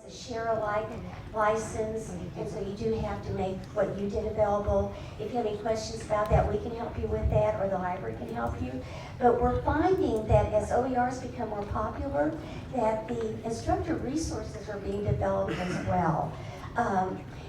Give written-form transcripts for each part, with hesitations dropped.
a share-alike license, and so you do have to make what you did available. If you have any questions about that, we can help you with that, or the library can help you. But we're finding that as OERs become more popular, that the instructor resources are being developed as well.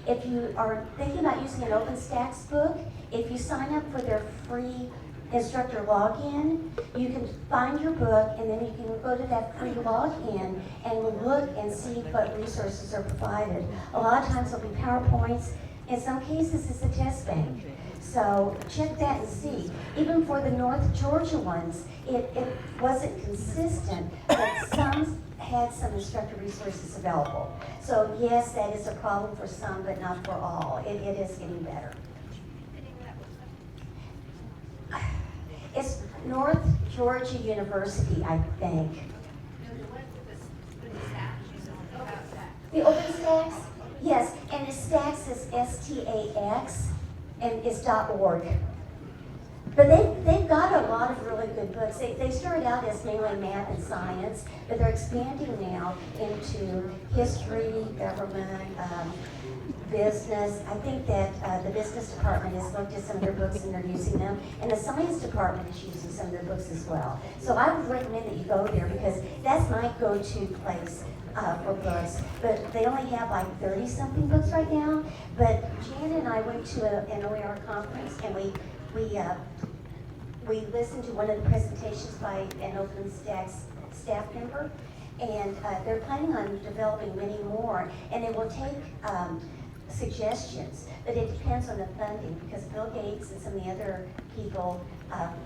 If you are thinking about using an OpenStax book, if you sign up for their free instructor login, you can find your book, and then you can go to that free login and look and see what resources are provided. A lot of times there'll be PowerPoints. In some cases, it's a test bank. So check that and see. Even for the North Georgia ones, it wasn't consistent, but some had some instructor resources available. So yes, that is a problem for some, but not for all. It is getting better. It's North Georgia University, I think. The OpenStax? Yes, and the Stax is S-T-A-X, and it's .org. But they've got a lot of really good books. They started out as mainly math and science, but they're expanding now into history, government, business. I think that the business department has looked at some of their books and they're using them, and the science department is using some of their books as well. So I would recommend that you go there, because that's my go-to place for books. But they only have like 30-something books right now. But Jan and I went to an OER conference, and we listened to one of the presentations by an OpenStax staff member, and they're planning on developing many more, and they will take suggestions, but it depends on the funding, because Bill Gates and some of the other people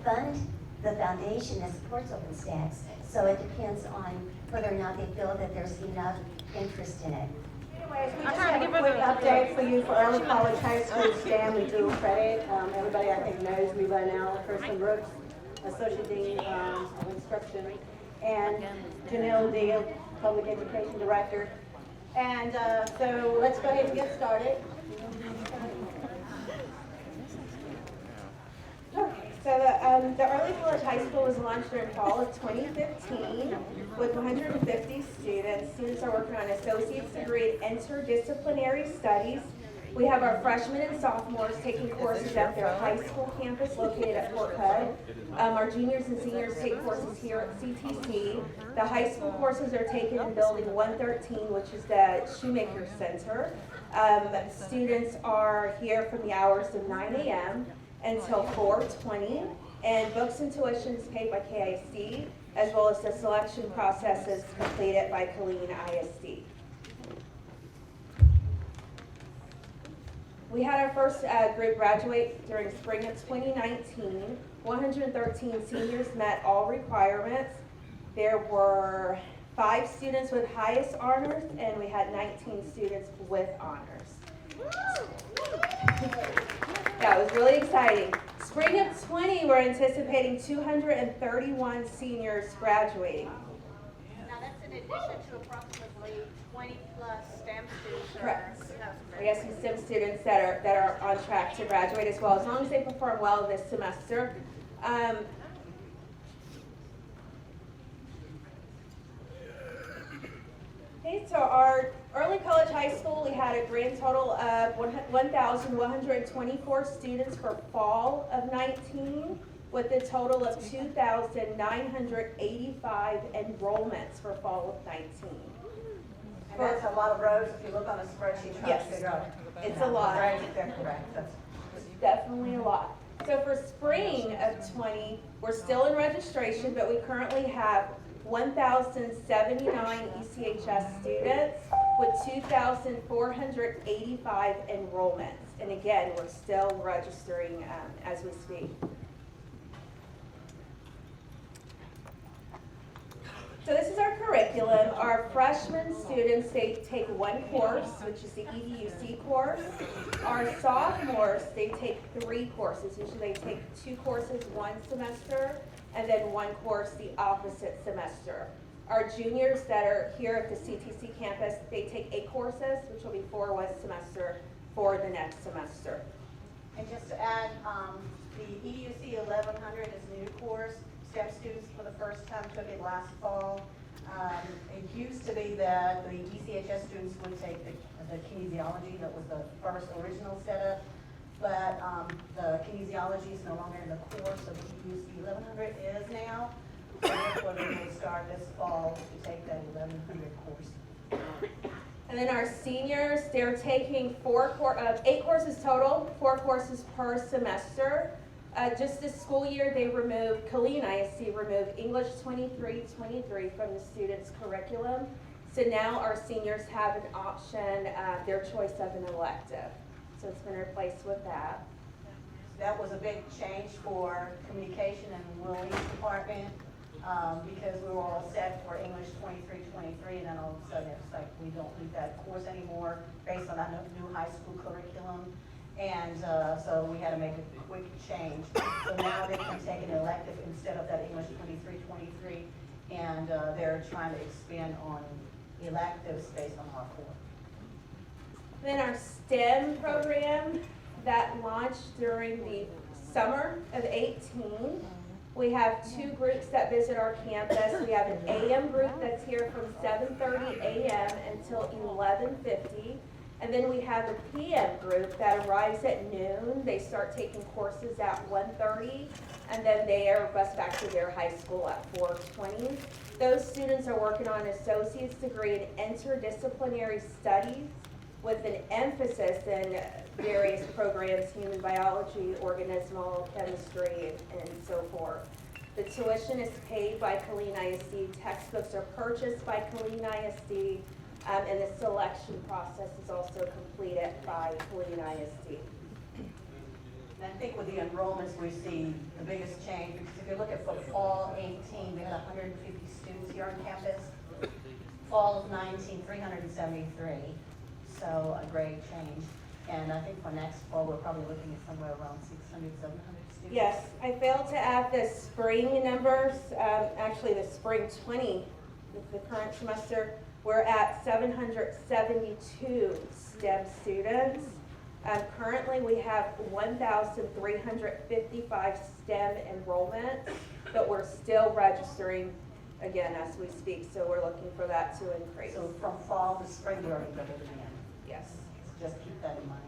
fund the foundation that supports OpenStax, so it depends on whether or not they feel that there's enough interest in it. Anyways, we just have a quick update for you for early college high school STEM. We do credit. Everybody I think knows me by now. Kirsten Brooks, Associate Dean of Instruction, and Janelle Deal, Public Education Director. And so let's go ahead and get started. So the Early College High School was launched during fall of 2015 with 150 students. Students are working on associate's degree in interdisciplinary studies. We have our freshmen and sophomores taking courses at their high school campus located at Fort Hood. Our juniors and seniors take courses here at CTC. The high school courses are taken in Building 113, which is the Shoemaker Center. Students are here from the hours of 9 a.m. until 4:20, and books and tuition is paid by KIC, as well as the selection process is completed by Killeen ISD. We had our first group graduate during spring of 2019. 113 seniors met all requirements. There were 5 students with highest honors, and we had 19 students with honors. Yeah, it was really exciting. Spring of 20, we're anticipating 231 seniors graduating. Now that's in addition to approximately 20 plus STEM students. Correct. We have some STEM students that are on track to graduate as well, as long as they perform well this semester. Okay, so our early college high school, we had a grand total of 1,124 students for fall of 19, with a total of 2,985 enrollments for fall of 19. And that's a lot of rows if you look on the spreadsheet trying Yes. to figure out. It's a lot. Right, they're correct. That's Definitely a lot. So for spring of 20, we're still in registration, but we currently have 1,079 ECHS students with 2,485 enrollments. And again, we're still registering as we speak. So this is our curriculum. Our freshman students, they take one course, which is the EDUC course. Our sophomores, they take 3 courses. Usually they take 2 courses one semester, and then 1 course the opposite semester. Our juniors that are here at the CTC campus, they take 8 courses, which will be 4 one semester for the next semester. And just to add, the EDUC 1100 is a new course. STEM students for the first time took it last fall. It used to be that the ECHS students would take the kinesiology, that was the first original setup, but the kinesiology is no longer in the course, so the use 1100 is now. So therefore, they will start this fall to take that 1100 course. And then our seniors, they're taking 8 courses total, 4 courses per semester. Just this school year, Killeen ISD removed English 2323 from the students' curriculum. So now our seniors have an option, their choice of an elective. So it's been replaced with that. That was a big change for communication and Willie's department, because we were all set for English 2323, and then all of a sudden it's like we don't need that course anymore based on that new high school curriculum. And so we had to make a quick change. So now they can take an elective instead of that English 2323, and they're trying to expand on electives based on our core. Then our STEM program that launched during the summer of 18. We have 2 groups that visit our campus. We have an AM group that's here from 7:30 a.m. until 11:50. And then we have a PM group that arrives at noon. They start taking courses at 1:30, and then they are bused back to their high school at 4:20. Those students are working on an associate's degree in interdisciplinary studies with an emphasis in various programs, human biology, organismal chemistry, and so forth. The tuition is paid by Killeen ISD, textbooks are purchased by Killeen ISD, and the selection process is also completed by Killeen ISD. And I think with the enrollments, we see the biggest change, because if you look at for fall 18, we had 150 students here on campus. Fall of 19, 373. So a great change. And I think for next fall, we're probably looking at somewhere around 600, 700 students. Yes, I failed to add the spring numbers, actually the spring 20, the current semester, we're at 772 STEM students. Currently, we have 1,355 STEM enrollments, but we're still registering again as we speak, so we're looking for that to increase. So from fall to spring, we're already double again. Yes. So just keep that in mind.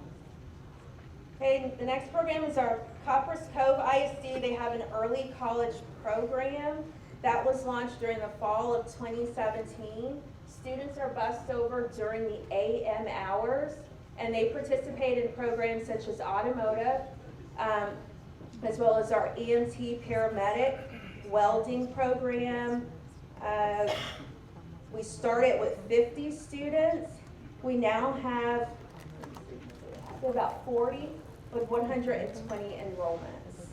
Okay, the next program is our Coppers Cove ISD. They have an early college program that was launched during the fall of 2017. Students are bused over during the AM hours, and they participate in programs such as automotive, as well as our EMT paramedic welding program. We started with 50 students. We now have about 40 with 120 enrollments,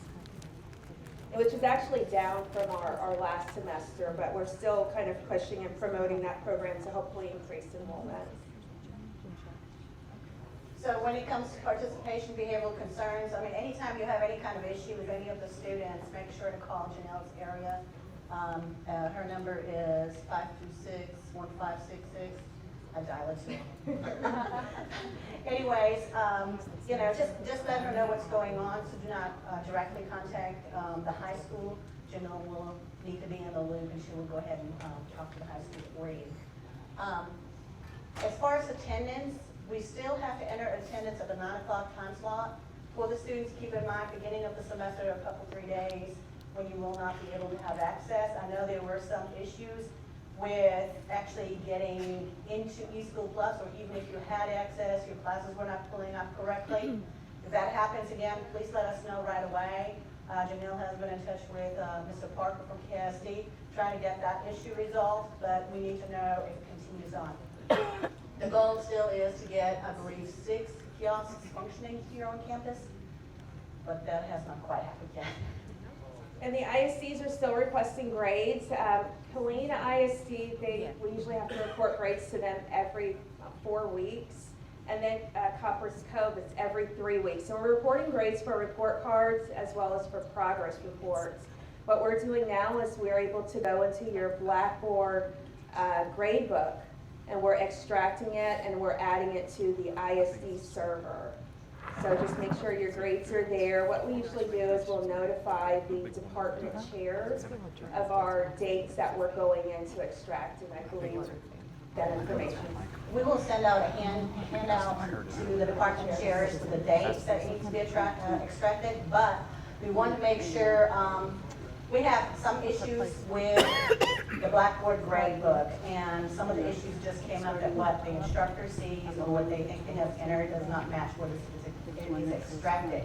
which is actually down from our last semester, but we're still kind of pushing and promoting that program to hopefully increase enrollment. So when it comes to participation, behavioral concerns, I mean, anytime you have any kind of issue with any of the students, make sure to call Janelle's area. Her number is 526-1566. I dial it too. Anyways, you know, just let her know what's going on, so do not directly contact the high school. Janelle will need to be in the loop, and she will go ahead and talk to the high school for you. As far as attendance, we still have to enter attendance at the 9 o'clock time slot. For the students, keep in mind, beginning of the semester, a couple, 3 days, when you will not be able to have access. I know there were some issues with actually getting into eSchool Plus, or even if you had access, your classes were not pulling up correctly. If that happens again, please let us know right away. Janelle has been in touch with Mr. Parker from KSD, trying to get that issue resolved, but we need to know if it continues on. The goal still is to get, I believe, 6 kiosks functioning here on campus, but that has not quite happened yet. And the ISDs are still requesting grades. Helena ISD, we usually have to report grades to them every 4 weeks. And then Coppers Cove, it's every 3 weeks. So we're reporting grades for report cards as well as for progress reports. What we're doing now is we're able to go into your Blackboard grade book, and we're extracting it and we're adding it to the ISD server. So just make sure your grades are there. What we usually do is we'll notify the department chairs of our dates that we're going in to extract, and I believe that information. We will send out a handout to the department chairs with the dates that need to be extracted, but we want to make sure, we have some issues with the Blackboard grade book, and some of the issues just came up that what the instructor sees or what they think they have entered does not match what is extracted.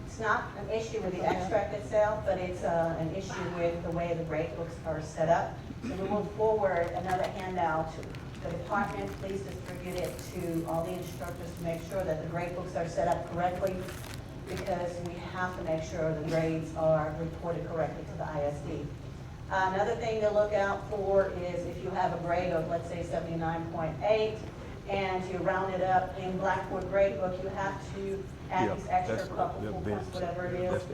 It's not an issue with the extract itself, but it's an issue with the way the grade books are set up. So we will forward another handout to the department. Please distribute it to all the instructors to make sure that the grade books are set up correctly, because we have to make sure the grades are reported correctly to the ISD. Another thing to look out for is if you have a grade of, let's say, 79.8, and you round it up in Blackboard grade book, you have to add these extra couple full points, whatever it is, to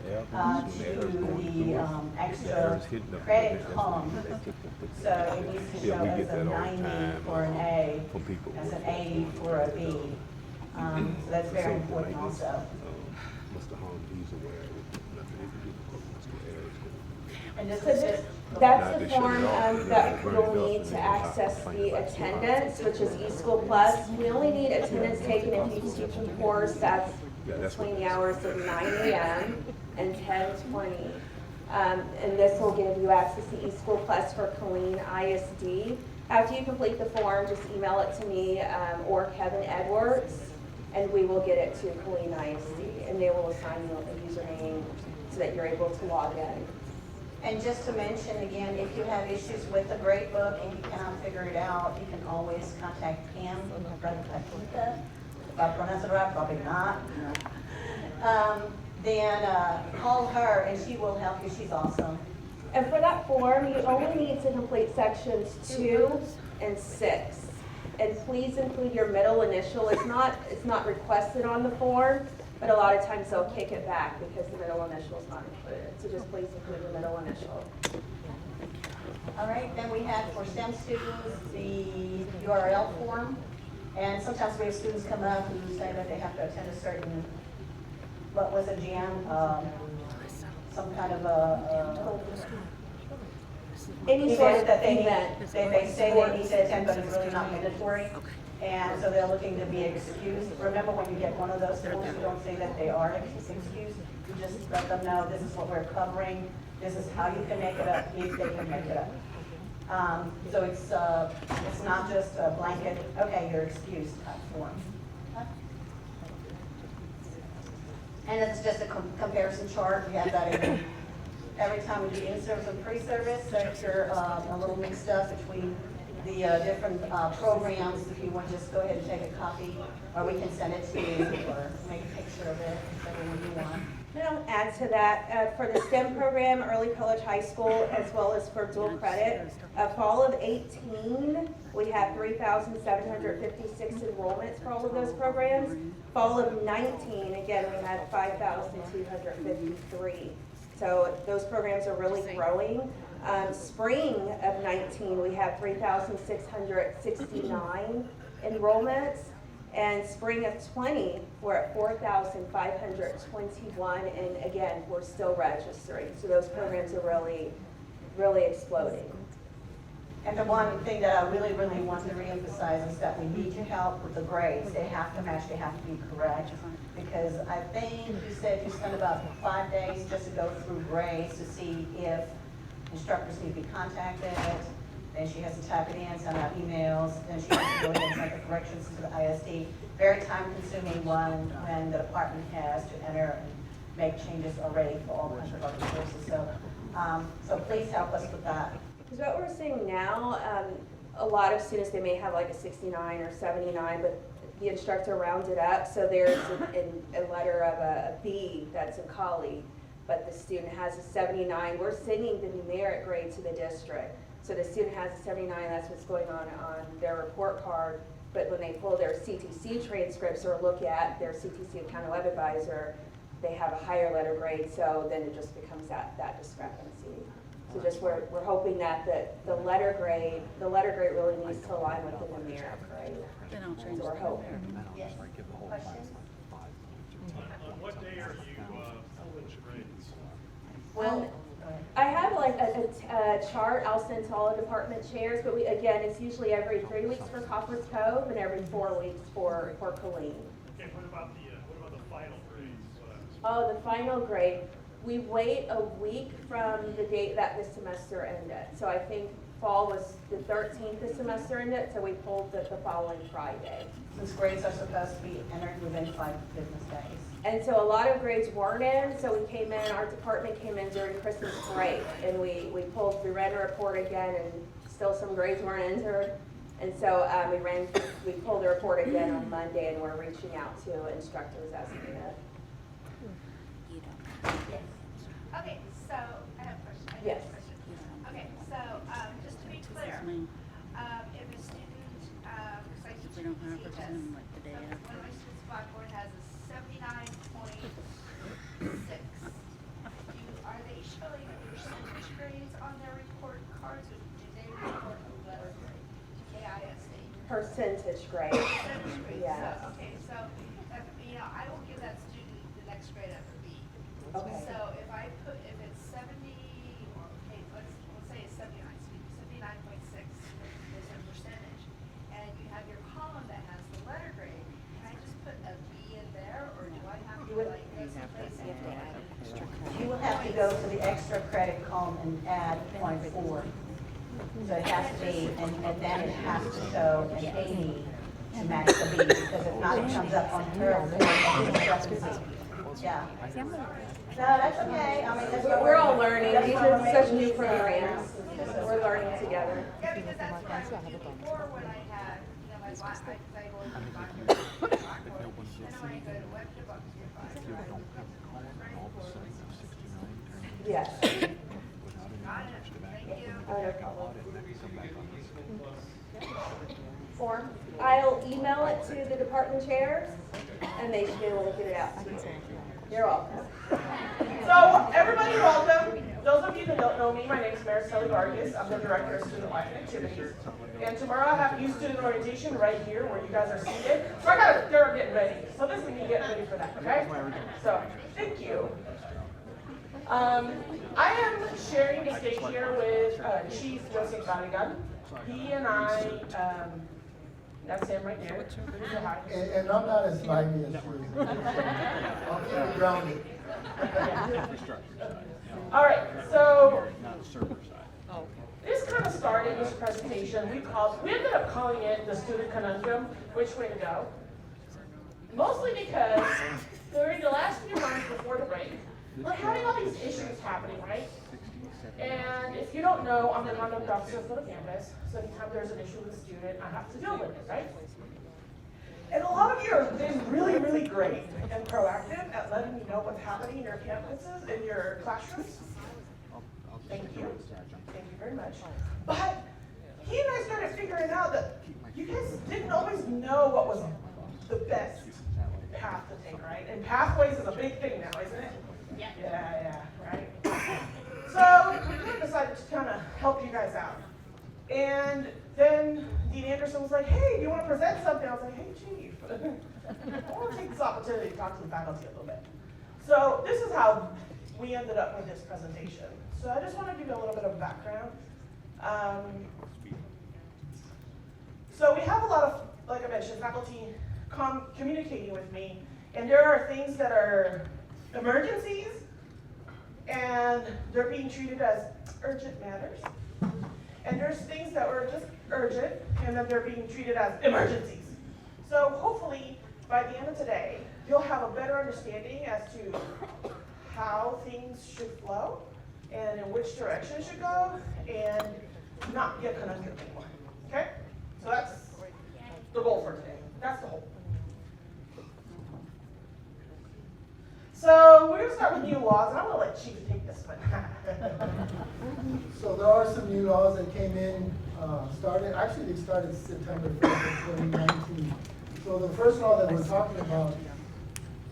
the extra credit column. So it needs to show as a 90 for an A, as an 80 for a B. So that's very important also. And this is just That's the form that you'll need to access the attendance, which is eSchool Plus. We only need attendance taken if you teach a course that's between the hours of 9 a.m. and 10:20. And this will give you access to eSchool Plus for Colleen ISD. After you complete the form, just email it to me or Kevin Edwards, and we will get it to Colleen ISD, and they will assign you a username so that you're able to log in. And just to mention again, if you have issues with the grade book and you cannot figure it out, you can always contact Pam from the If I pronounce it right, probably not. Then call her and she will help you. She's awesome. And for that form, you only need to complete sections 2 and 6. And please include your middle initial. It's not requested on the form, but a lot of times they'll kick it back because the middle initial is not included. So just please include your middle initial. All right, then we have for STEM students the URL form. And sometimes we have students come up who say that they have to attend a certain, what was it, Jan? Some kind of a Any sort event of that they event. need, they say they need to attend, but it's really not mandatory. And so they're looking to be excused. Remember, when you get one of those forms, you don't say that they are excused. You just let them know this is what we're covering. This is how you can make it up, if they can make it up. So it's not just a blanket, okay, you're excused type form. And it's just a comparison chart. We have that every time we do in-service and pre-service. So if you're a little mixed up between the different programs, if you want to just go ahead and take a copy, or we can send it to you, or make a picture of it, whichever one you want. And I'll add to that, for the STEM program, early college, high school, as well as for dual credit, fall of 18, we have 3,756 enrollments for all of those programs. Fall of 19, again, we had 5,253. So those programs are really growing. Spring of 19, we have 3,669 enrollments. And spring of 20, we're at 4,521, and again, we're still registering. So those programs are really, really exploding. And the one thing that I really, really want to reemphasize is that we need your help with the grades. They have to match, they have to be correct. Because I think you said you spent about 5 days just to go through grades to see if instructors need to be contacted. Then she has to type it in, send out emails, then she has to go ahead and make the corrections to the ISD. Very time-consuming one when the department has to enter and make changes already for all kinds of other courses. So please help us with that. Because what we're seeing now, a lot of students, they may have like a 69 or 79, but the instructor rounds it up. So there's a letter of a B that's a colleague, but the student has a 79. We're sending the numeric grade to the district. So the student has a 79, that's what's going on their report card. But when they pull their CTC transcripts or look at their CTC account web advisor, they have a higher letter grade, so then it just becomes that discrepancy. So just we're hoping that the letter grade really needs to align with the numeric grade. So we're hoping. Yes. Questions? On what day are you pulling grades? Well, I have like a chart I'll send to all the department chairs, but again, it's usually every 3 weeks for Coppers Cove and every 4 weeks for Colleen. Okay, what about the final grades? Oh, the final grade, we wait a week from the date that the semester ended. So I think fall was the 13th the semester ended, so we pulled the following Friday. Since grades are supposed to be entered within 5 business days. And so a lot of grades weren't in, so we came in, our department came in during Christmas break, and we ran a report again, and still some grades weren't entered. And so we pulled the report again on Monday, and we're reaching out to instructors as needed. Okay, so I have a question. Yes. Okay, so just to be clear, if a student, because I teach this, so one of my students' Blackboard has a 79.6. Are they showing percentage grades on their report cards, or do they report a letter grade? KISD. Percentage grade. Percentage grade. Yes. So, okay, so I will give that student the next grade after B. Okay. So if it's 70, or okay, let's say it's 79.6 is a percentage, and you have your column that has the letter grade, can I just put a B in there, or do I have to like go someplace and add an extra credit? You will have to go to the extra credit column and add .4. So it has to be, and then it has to show an 80 to match the B, because if not, it comes up on her discrepancy. Yeah. No, that's okay. I mean, that's what We're all learning. that's These what are we're such making new these programs. programs. We're learning together. Yeah, because that's what I would do before when I had, my I go to Blackboard, then when I go to web debug, Yes. got it, thank you. Oh, no problem. Form. I'll email it to the department chairs, and they should be able to get it out to you. You're welcome. So, everybody welcome. Those of you that don't know me, my name is Maricela Vargas. I'm the Director of Student Life and Activities. And tomorrow I have youth student orientation right here where you guys are seated. So I gotta start getting ready. So this is me getting ready for that, okay? So, thank you. I am sharing the stage here with Chief Joseph Barrigan. He and I, that's him right there. Say hi. And I'm not as lively as you. I'll keep it grounded. All right, so this kind of started this presentation. We ended up calling it the student conundrum, which way to go. Mostly because during the last few months before the break, we're having all these issues happening, right? And if you don't know, I'm the conduct officer for the campus, so anytime there's an issue with a student, I have to deal with it, right? And a lot of you are being really, really great and proactive at letting me know what's happening in your campuses, in your classrooms. Thank you. Thank you very much. But he and I started figuring out that you guys didn't always know what was the best path to take, right? And pathways is a big thing now, isn't it? Yeah, right? So we kind of decided to kind of help you guys out. And then Dean Anderson was like, hey, do you want to present something? I was like, hey, Chief, I want to take this opportunity to talk to the faculty a little bit. So this is how we ended up with this presentation. So I just want to give you a little bit of background. So we have a lot of, like I mentioned, faculty communicating with me, and there are things that are emergencies, and they're being treated as urgent matters. And there's things that were just urgent, and then they're being treated as emergencies. So hopefully, by the end of today, you'll have a better understanding as to how things should flow, and in which direction it should go, and not get conundrum anymore. Okay? So that's the goal for today. That's the whole. So we're going to start with new laws, and I'm going to let Chief take this one. So there are some new laws that came in, they started September 1st of 2019. So the first law that we're talking about,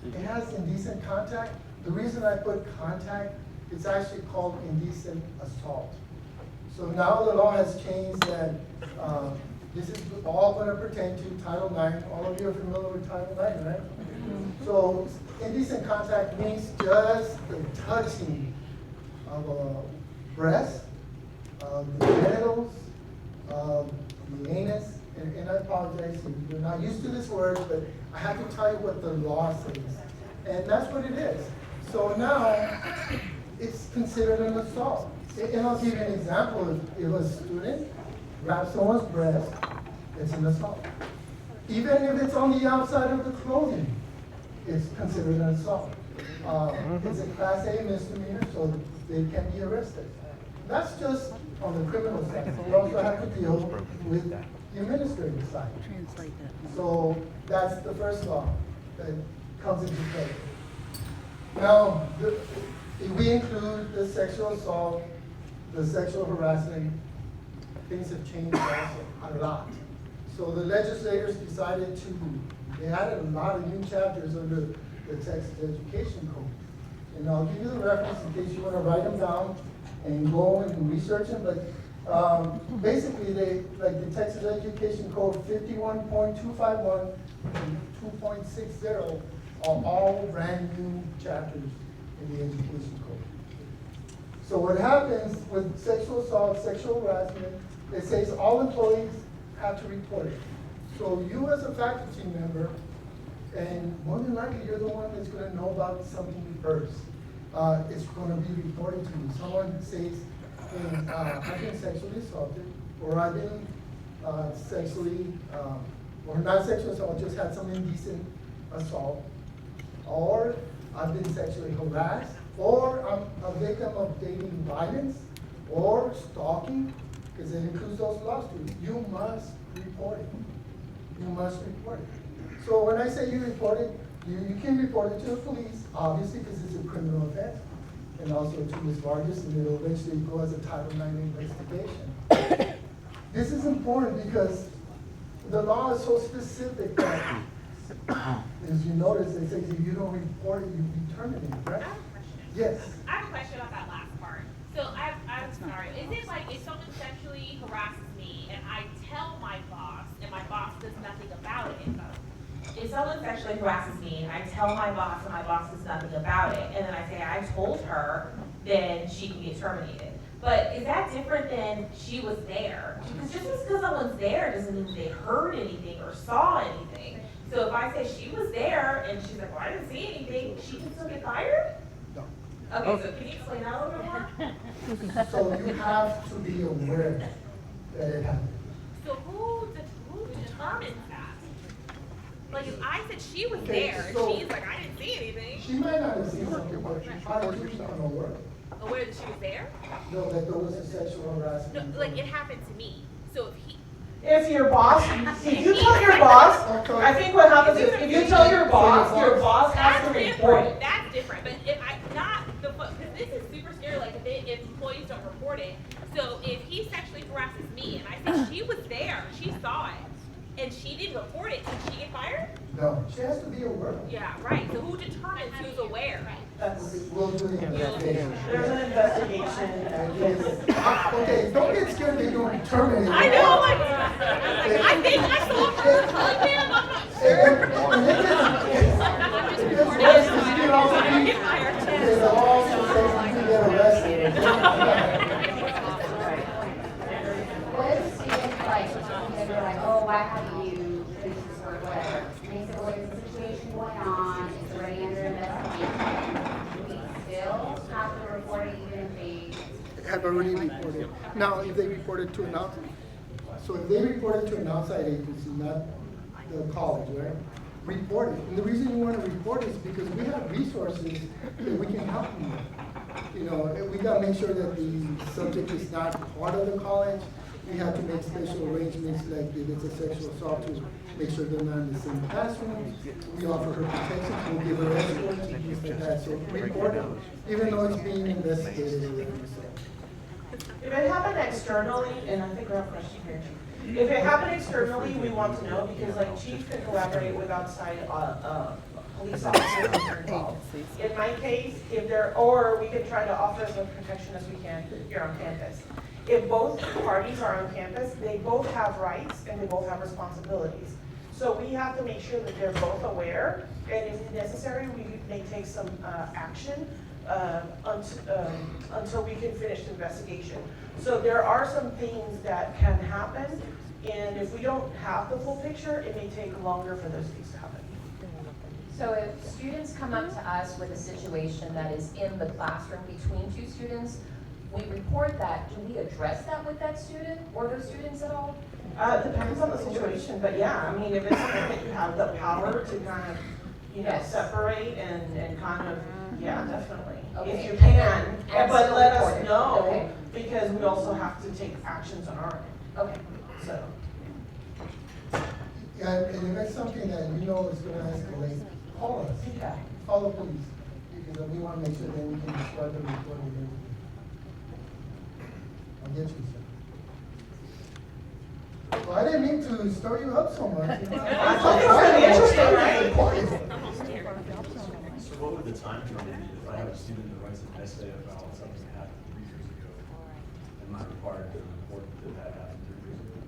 it has indecent contact. The reason I put contact, it's actually called indecent assault. So now the law has changed that This is all gonna pertain to Title IX. All of you are familiar with Title IX, right? So indecent contact means just the touching of a breast, of the genitals, of the anus, and I apologize if you're not used to this word, but I have to tell you what the law says. And that's what it is. So now, it's considered an assault. And I'll give you an example. If a student grabs someone's breast, it's an assault. Even if it's on the outside of the clothing, it's considered an assault. It's a Class A misdemeanor, so they can be arrested. That's just on the criminal side. We also have to deal with the administrative side. So that's the first law that comes into play. Now, if we include the sexual assault, the sexual harassment, things have changed also a lot. So the legislators decided they added a lot of new chapters under the Texas Education Code. And I'll give you the reference in case you want to write them down and go and research them. But basically, like the Texas Education Code 51.251 and 2.60 are all brand new chapters in the Education Code. So what happens with sexual assault, sexual harassment, it says all employees have to report it. So you as a faculty member, and more than likely you're the one that's gonna know about something first. It's gonna be reported to you. Someone says, hey, I've been sexually assaulted, or I've been sexually, or not sexual assault, just had some indecent assault, or I've been sexually harassed, or I'm a victim of dating violence, or stalking, because it includes those lawsuits. You must report it. You must report it. So when I say you report it, you can report it to the police, obviously, because it's a criminal offense, and also to Ms. Vargas, and it'll eventually go as a Title IX investigation. This is important because the law is so specific that, as you notice, it says if you don't report it, you be terminated, right? I have a question. Yes. I have a question about that last part. So I'm sorry. Is it like if someone sexually harasses me and I tell my boss and my boss does nothing about it? If someone sexually harasses me and I tell my boss and my boss does nothing about it, and then I say I told her, then she can get terminated. But is that different than she was there? Because just because someone's there doesn't mean they heard anything or saw anything. So if I say she was there and she's like, well, I didn't see anything, she can still get fired? No. Okay, so can you explain that a little bit more? So you have to be aware that it happened. So who determines that? Like if I said she was Okay, there so- and she's like, I didn't see anything, She might not have seen something, but how did you become aware? aware that she was there? No, that there was a sexual harassment. No, like it happened to me. So if he, If your boss, if you tell your boss, I think what happens is if you tell your boss has to that's report different, it. that's different. But if I, not the, because this is super scary, like if employees don't report it. So if he sexually harasses me and I say she was there, she saw it, and she didn't report it, can she get fired? No, she has to be aware. Yeah, right. So who determines who's aware? We'll do the investigation. There's an investigation. Okay, don't get scared that you're terminated. I know, like, I think I saw her telling him, I'm not sure. There's a law that says you can get arrested. What if students like, they're like, oh, why haven't you finished this work, whatever? And they said, well, there's a situation going on, it's already under investigation. Do we still have to report it even if they? Have already reported. Now, if they reported to an outside, so if they reported to an outside agency, not the college, right? Report it. And the reason you want to report is because we have resources that we can help you with. You know, and we got to make sure that the subject is not part of the college. We have to make special arrangements, like if it's a sexual assault, to make sure they're not in the same classroom. We offer her protection, we'll give her escorts and things like that. So report it, even though it's being investigated. If it happened externally, and I think we have a question here, Chief. If it happened externally, we want to know because like Chief can collaborate with outside, police officers if they're involved. In my case, or we can try to offer as much protection as we can here on campus. if both parties are on campus, they both have rights and they both have responsibilities. So we have to make sure that they're both aware, and if necessary, we may take some action until we can finish the investigation. So there are some things that can happen, and if we don't have the full picture, it may take longer for those things to happen. So if students come up to us with a situation that is in the classroom between two students, we report that. Do we address that with that student or those students at all? It depends on the situation, but yeah, I mean, if it's something that you have the power to kind of, you know, Yes. separate and kind of, yeah, definitely. Okay. If you can, And but still let report us it. know, Okay. because we also have to take actions on our end, Okay. so. Yeah, and if it's something that you know is gonna escalate, call us, Yeah. call the police, because we wanna make sure that we can start the report and everything. I'll get you, sir. Well, I didn't mean to stir you up so much. You know? I thought it was really interesting, right? So what would the time frame be if I have a student that writes an essay about something that happened 3 years ago? Am I required to report that happened 3 years ago?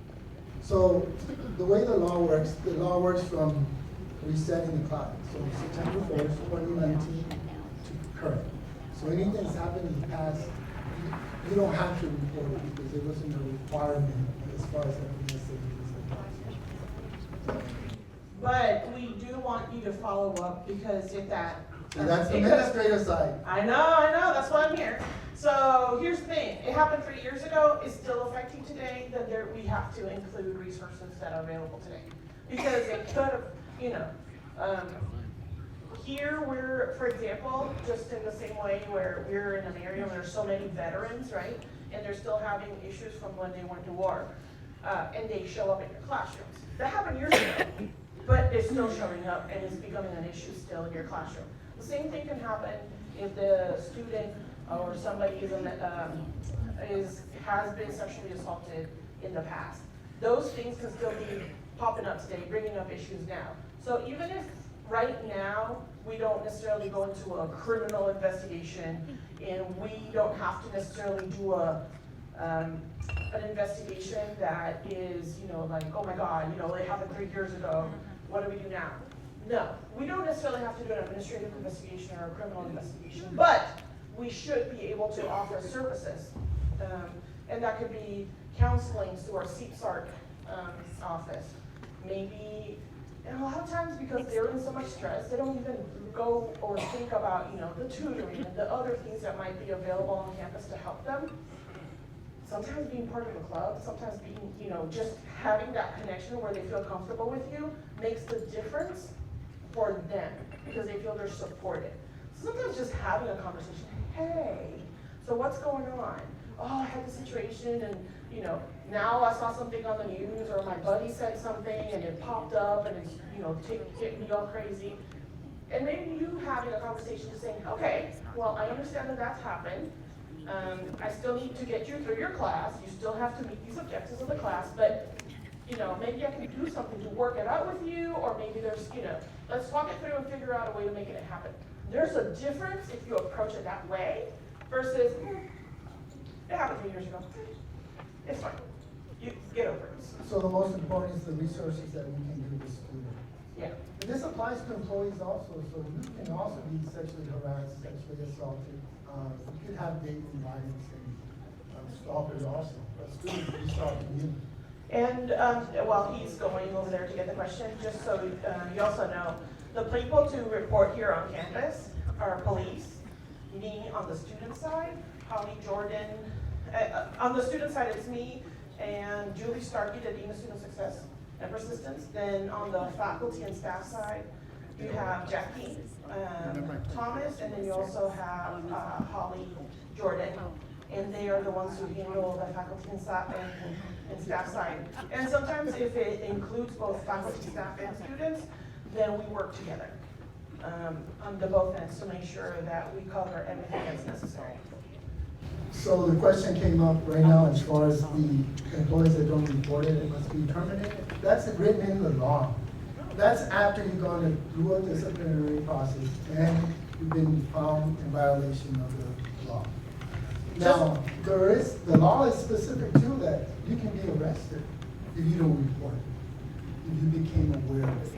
So the way the law works from resetting the clock. So September 1st, 2019 to current. So anything that's happened in the past, you don't have to report it because it wasn't a requirement as far as everything else that is. But we do want you to follow up, because if that. And that's the it could've- administrative side. I know, that's why I'm here. So here's the thing, it happened 3 years ago, it's still affecting today, then we have to include resources that are available today. Because it could have, you know, here we're, for example, just in the same way where we're in an area where there's so many veterans, right? And they're still having issues from when they went to war, and they show up in your classrooms. That happened years ago, but it's still showing up and it's becoming an issue still in your classroom. The same thing can happen if the student or somebody has been sexually assaulted in the past. Those things can still be popping up today, bringing up issues now. So even if right now we don't necessarily go into a criminal investigation and we don't have to necessarily do an investigation that is, you know, like, oh my God, you know, it happened 3 years ago, what do we do now? No, we don't necessarily have to do an administrative investigation or a criminal investigation, but we should be able to offer services. And that could be counseling through our CSARC office. Maybe, and a lot of times because they're in so much stress, they don't even go or think about, you know, the tutoring and the other things that might be available on campus to help them. Sometimes being part of a club, sometimes being, you know, just having that connection where they feel comfortable with you makes the difference for them because they feel they're supported. So sometimes just having a conversation, hey, so what's going on? Oh, I had this situation and, you know, now I saw something on the news or my buddy said something and it popped up and it's, you know, getting me all crazy. And maybe you having a conversation just saying, okay, well, I understand that that's happened. I still need to get you through your class. You still have to meet these objectives of the class, but, you know, maybe I can do something to work it out with you, or maybe there's, you know, let's talk it through and figure out a way to make it happen. There's a difference if you approach it that way versus, it happened 3 years ago. It's fine. You get over it. So the most important is the resources that we can give the student. Yeah. And this applies to employees also, so you can also be sexually harassed, sexually assaulted. You could have dating violence and stalkers also, but students be stalking you. And while he's going over there to get the question, just so you also know, the people to report here on campus are police, me on the student side, Holly Jordan. On the student side, it's me and Julie Starkey, the Dean of Student Success and Persistence. Then on the faculty and staff side, you have Jackie Thomas, and then you also have Holly Jordan. And they are the ones who handle the faculty and staff side. And sometimes if it includes both faculty, staff, and students, then we work together on the both ends to make sure that we cover everything that's necessary. So the question came up right now as far as the employees that don't report it, it must be terminated. That's written in the law. That's after you've gone through a disciplinary process and you've been found in violation of the law. Now, the law is specific too, that you can be arrested if you don't report it, if you became aware of it.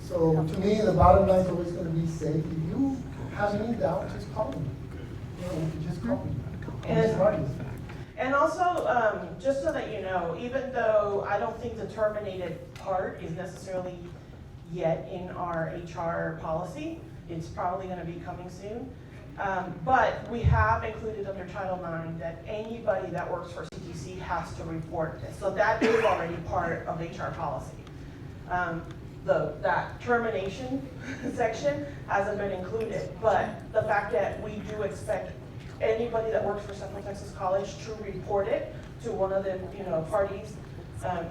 So to me, the bottom line is always gonna be safe. If you have any doubt, just call me. You know, just call me. And also, just so that you know, even though I don't think the terminated part is necessarily yet in our HR policy, it's probably gonna be coming soon. But we have included under Title IX that anybody that works for CTC has to report this. So that is already part of HR policy. That termination section hasn't been included, but the fact that we do expect anybody that works for Central Texas College to report it to one of the parties.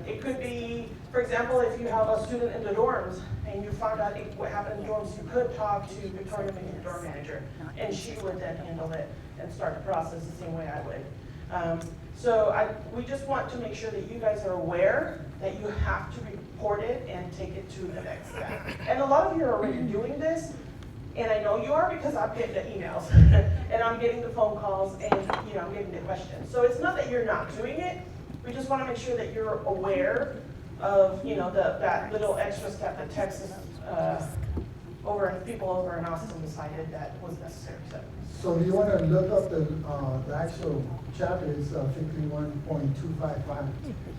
It could be, for example, if you have a student in the dorms and you found out what happened in the dorms, you could talk to Victoria, the dorm manager, and she would then handle it and start the process the same way I would. We just want to make sure that you guys are aware that you have to report it and take it to the next step. And a lot of you are already doing this, and I know you are because I'm getting the emails, and I'm getting the phone calls, and I'm getting the questions. So it's not that you're not doing it, we just want to make sure that you're aware of, that little extra step that Texas, people over in Austin decided that was necessary. So if you want to look up the actual chapter, it's 51.255.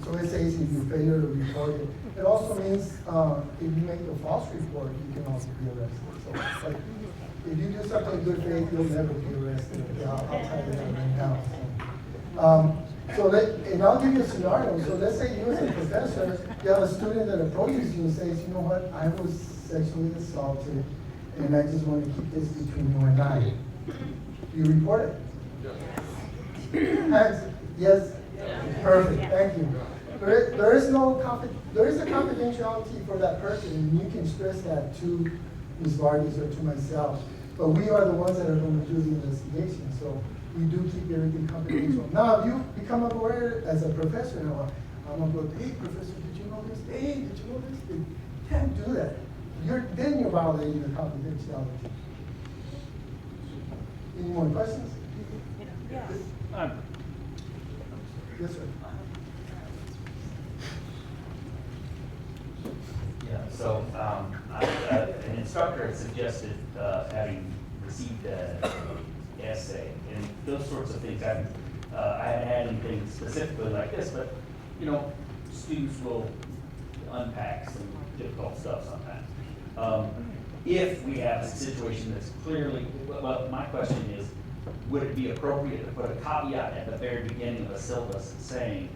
So it says if you failure to report it. It also means if you make a false report, you can also be arrested. So like, if you do something in good faith, you'll never be arrested. I'll tell you that right now. And I'll give you a scenario. So let's say you as a professor, you have a student that approaches you and says, you know what, I was sexually assaulted, and I just want to keep this between you and I. You report it? Yes. Yes? Perfect, thank you. There is a confidentiality for that person, and you can stress that to Ms. Vargas or to myself. But we are the ones that are going to do the investigation, so we do keep everything confidential. Now, if you become aware as a professor, I'm going to go, hey, professor, did you know this? Hey, did you know this? You can't do that. Then you're violating the confidentiality. Any more questions? Yes. Yes, sir. Yeah, so an instructor had suggested having received an essay and those sorts of things. I haven't had anything specifically like this, but students will unpack some difficult stuff sometimes. If we have a situation that's clearly, well, my question is, would it be appropriate to put a caveat at the very beginning of a syllabus saying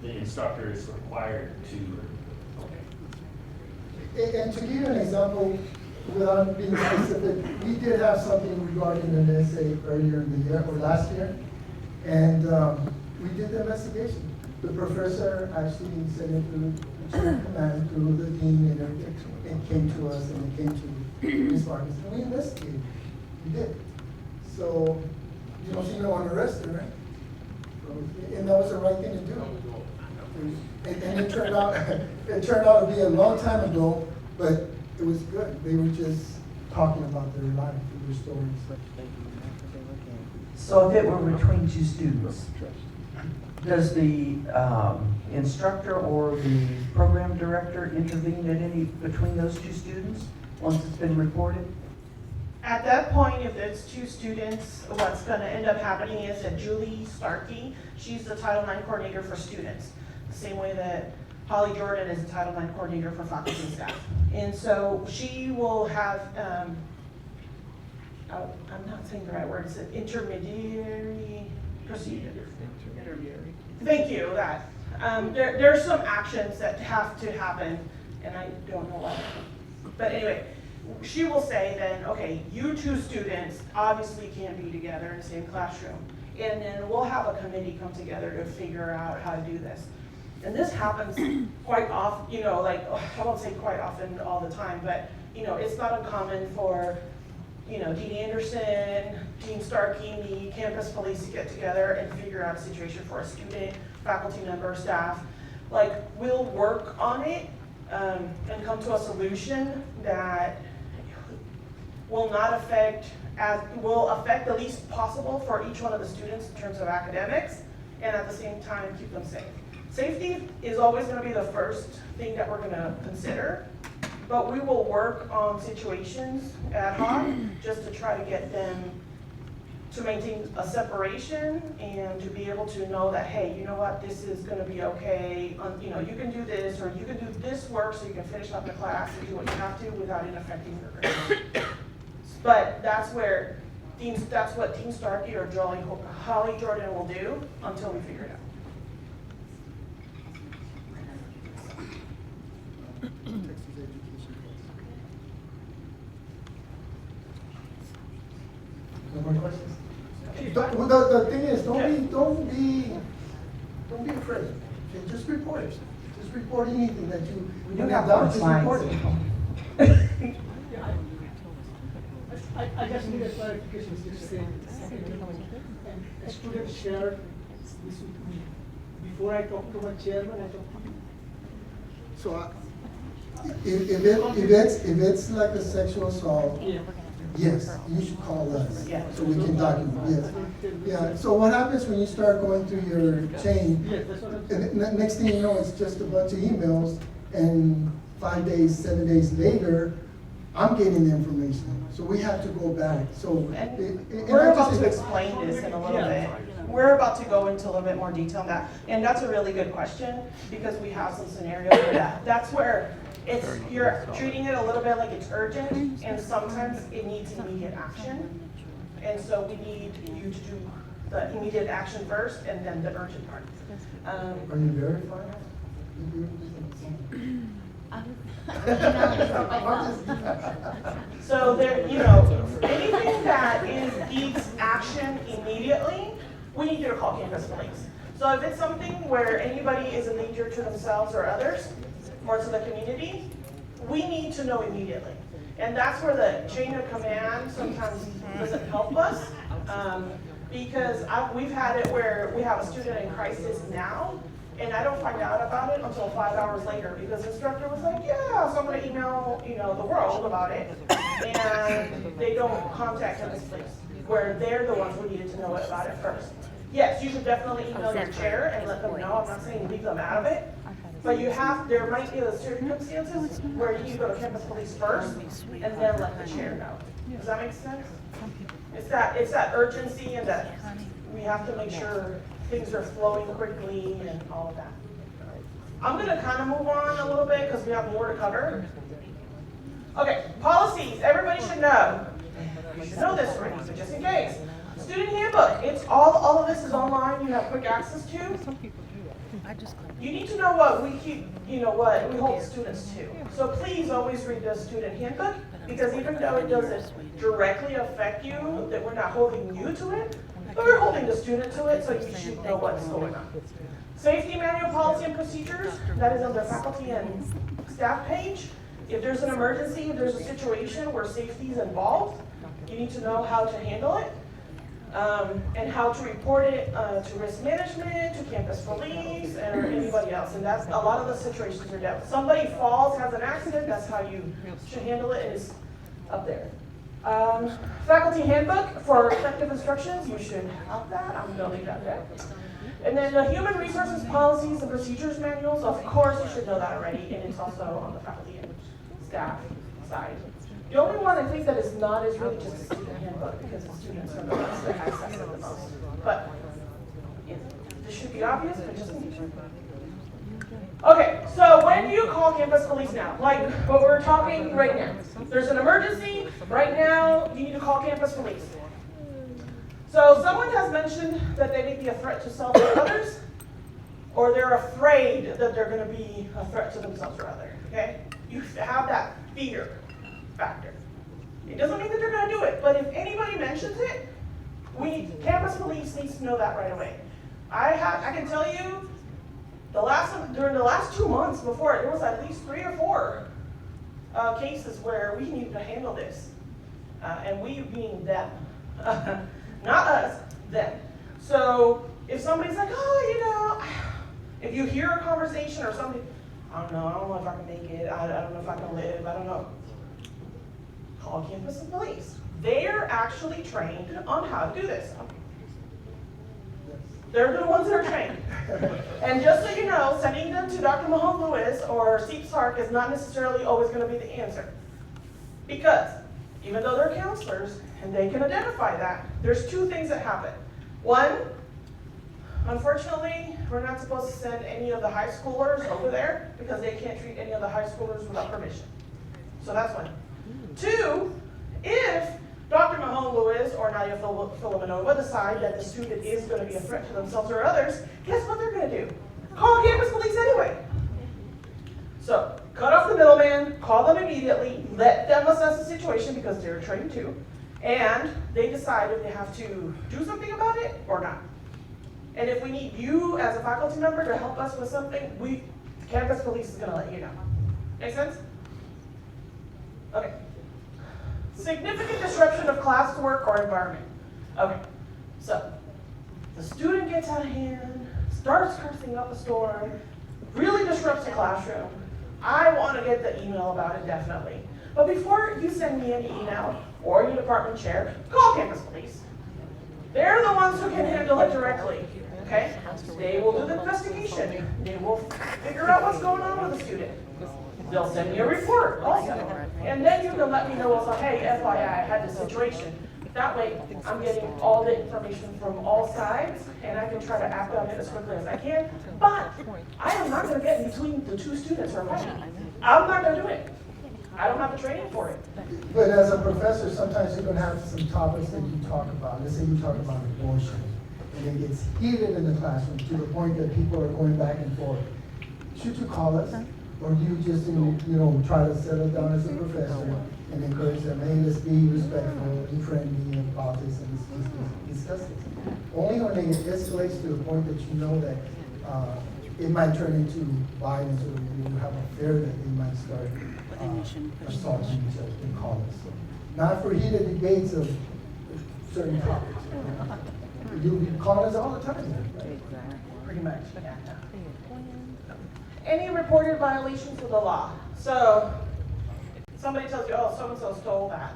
the instructor is required to? And to give you an example, without being specific, we did have something regarding an essay earlier in the year, or last year, and we did the investigation. The professor actually sent it through the chain of command, through the dean, and everything. It came to us, and it came to Ms. Vargas, and we investigated. We did. So, you don't see no one arrested, right? And that was the right thing to do. And it turned out to be a long time ago, but it was good. They were just talking about their life, their stories. So if it were between two students, does the instructor or the program director intervene at any between those two students once it's been reported? At that point, if it's two students, what's going to end up happening is that Julie Starkey, she's the Title IX coordinator for students, the same way that Holly Jordan is the Title IX coordinator for faculty and staff. And so she will have, I'm not saying the right word, it's an intermediary procedure. Intermediary. Thank you, that. There's some actions that have to happen, and I don't know what. But anyway, she will say then, okay, you two students obviously can't be together in the same classroom. And then we'll have a committee come together to figure out how to do this. And this happens quite often, I won't say quite often all the time, but, it's not uncommon for, Dean Anderson, Dean Starkey, me, campus police to get together and figure out a situation for a student, faculty member, staff. We'll work on it and come to a solution that will affect the least possible for each one of the students in terms of academics, and at the same time keep them safe. Safety is always going to be the first thing that we're going to consider, but we will work on situations ad hoc just to try to get them to maintain a separation and to be able to know that, hey, you know what, this is going to be okay. You know, you can do this, or you can do this work so you can finish up the class and do what you have to without it affecting your grade. But that's what Dean Starkey or Holly Jordan will do until we figure it out. No more questions? The thing is, don't be afraid. Okay, just report it. Just report anything that you have done. Just report it. I just need a clarification. You said and a student shared this with me. Before I talk to my chairman, I talk to you. So if it's like a sexual assault, Yeah. yes, you should call us, Yeah. so we can document, yes. Yeah, so what happens when you start going through your chain, Yeah, that's what I'm and saying. the next thing you know, it's just a bunch of emails, and 5 days, 7 days later, I'm getting the information, so we have to go back, so. We're about to explain this in a little bit. We're about to go into a little bit more detail on that. And that's a really good question, because we have some scenarios for that. That's where you're treating it a little bit like it's urgent, and sometimes it needs immediate action. And so we need you to do the immediate action first, and then the urgent part. Are you verified? So there, anything that needs action immediately, we need you to call campus police. So if it's something where anybody is a danger to themselves or others, or to the community, we need to know immediately. And that's where the chain of command sometimes doesn't help us, because we've had it where we have a student in crisis now, and I don't find out about it until 5 hours later, because the instructor was like, yeah, so I'm gonna email, the world about it, and they don't contact campus police, where they're the ones who needed to know about it first. Yes, you should definitely email your chair and let them know. I'm not saying leave them out of it, but there might be circumstances where you go to campus police first and then let the chair know. Does that make sense? It's that urgency, and that we have to make sure things are flowing quickly and all of that. I'm gonna kind of move on a little bit because we have more to cover. Okay, policies, everybody should know. You should know this already, but just in case. Student handbook, it's all of this is online, you have quick access to. You need to know what we what we hold students to. So please always read the student handbook, because even though it doesn't directly affect you, that we're not holding you to it, but we're holding the student to it, so you should know what's going on. Safety manual, policy, and procedures, that is on the faculty and staff page. If there's an emergency, if there's a situation where safety is involved, you need to know how to handle it. And how to report it to risk management, to campus police, or anybody else. And that's a lot of the situations are dealt with. Somebody falls, has an accident, that's how you should handle it, is up there. Faculty handbook for effective instructions, you should have that. I'm going to leave that there. And then the human resources policies and procedures manuals, of course you should know that already, and it's also on the faculty and staff side. The only one I think that is not is really just a student handbook, because the students are the ones that access it the most. But this should be obvious, but just in case. Okay, so when you call campus police now, like what we're talking right now, there's an emergency, right now you need to call campus police. So someone has mentioned that they may be a threat to self or others, or they're afraid that they're going to be a threat to themselves or others, okay? You have that fear factor. It doesn't mean that they're going to do it, but if anybody mentions it, campus police needs to know that right away. I can tell you, during the last 2 months before, there was at least 3 or 4 cases where we needed to handle this, and we being them, not us, them. So if somebody's like, if you hear a conversation or somebody, I don't know if I can make it, I don't know if I can live, I don't know. Call campus police. They're actually trained on how to do this. They're the ones that are trained. And just so you know, sending them to Dr. Mahone Lewis or Steve Sark is not necessarily always going to be the answer. Because even though they're counselors and they can identify that, there's two things that happen. One, unfortunately, we're not supposed to send any of the high schoolers over there because they can't treat any of the high schoolers without permission. So that's one. Two, if Dr. Mahone Lewis or Nadia Filimonova decide that the student is going to be a threat to themselves or others, guess what they're going to do? Call campus police anyway. So, cut off the middleman, call them immediately, let them assess the situation because they're trained too, and they decide if they have to do something about it or not. And if we need you as a faculty member to help us with something, campus police is going to let you know. Make sense? Okay. Significant disruption of classwork or environment. Okay, so the student gets out of hand, starts cursing up a storm, really disrupts the classroom. I want to get the email about it, definitely. But before you send me any email or your department chair, call campus police. They're the ones who can handle it directly, okay? They will do the investigation. They will figure out what's going on with the student. They'll send me a report also. And then you can let me know also, hey, FYI, I had this situation. That way, I'm getting all the information from all sides, and I can try to act on it as quickly as I can. But I am not going to get in between the two students or fighting. I'm not going to do it. I don't have the training for it. But as a professor, sometimes you're going to have some topics that you talk about. Let's say you talk about abortion, and it gets heated in the classroom to the point that people are going back and forth. Should you call us? Or do you just, try to settle down as a professor and encourage them, hey, let's be respectful and friendly about this and let's discuss this. Only when it escalates to the point that you know that it might turn into violence or you have a fear that they might start assaulting each other and call us. So, not for heated debates of certain topics. You call us all the time, right? Pretty much. Yeah. Any reported violations of the law. So somebody tells you, oh, so-and-so stole that.